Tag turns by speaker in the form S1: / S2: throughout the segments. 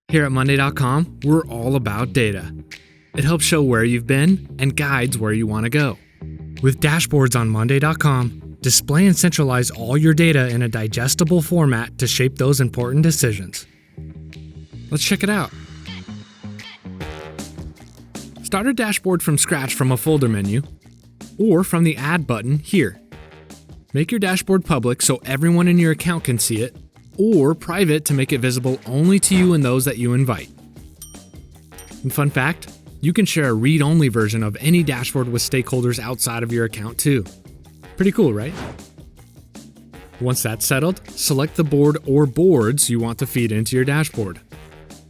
S1: Here at monday.com, we're all about data. It helps show where you've been and guides where you want to go. With dashboards on monday.com, display and centralize all your data in a digestible format to shape those important decisions. Let's check it out. Start a dashboard from scratch from a folder menu or from the Add button here. Make your dashboard public so everyone in your account can see it, or private to make it visible only to you and those that you invite. And fun fact, you can share a read-only version of any dashboard with stakeholders outside of your account too. Pretty cool, right? Once that's settled, select the board or boards you want to feed into your dashboard.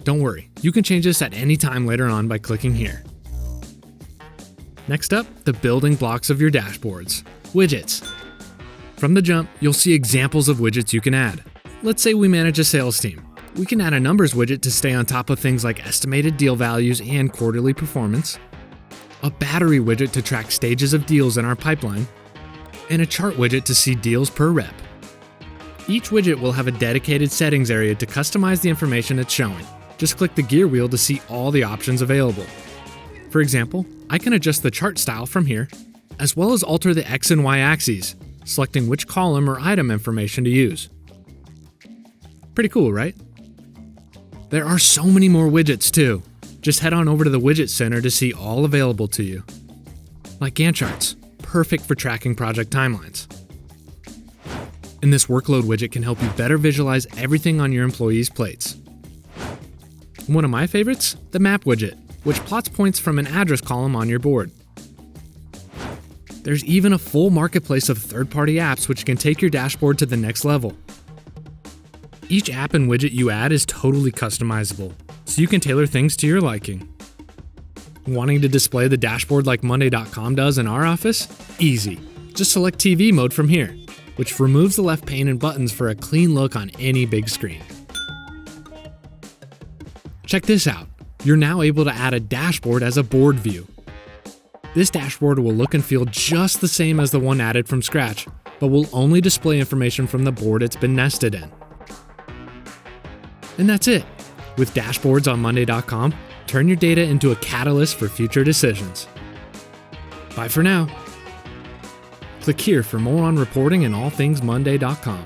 S1: Don't worry, you can change this at any time later on by clicking here. Next up, the building blocks of your dashboards, widgets. From the jump, you'll see examples of widgets you can add. Let's say we manage a sales team. We can add a numbers widget to stay on top of things like estimated deal values and quarterly performance, a battery widget to track stages of deals in our pipeline, and a chart widget to see deals per rep. Each widget will have a dedicated settings area to customize the information it's showing. Just click the gear wheel to see all the options available. For example, I can adjust the chart style from here, as well as alter the X and Y axes, selecting which column or item information to use. Pretty cool, right? There are so many more widgets too. Just head on over to the Widget Center to see all available to you. Like Gantt charts, perfect for tracking project timelines. And this workload widget can help you better visualize everything on your employees' plates. One of my favorites, the map widget, which plots points from an address column on your board. There's even a full marketplace of third-party apps which can take your dashboard to the next level. Each app and widget you add is totally customizable, so you can tailor things to your liking. Wanting to display the dashboard like monday.com does in our office? Easy. Just select TV mode from here, which removes the left pane and buttons for a clean look on any big screen. Check this out. You're now able to add a dashboard as a board view. This dashboard will look and feel just the same as the one added from scratch, but will only display information from the board it's been nested in. And that's it. With dashboards on monday.com, turn your data into a catalyst for future decisions. Bye for now. Click here for more on reporting and all things monday.com.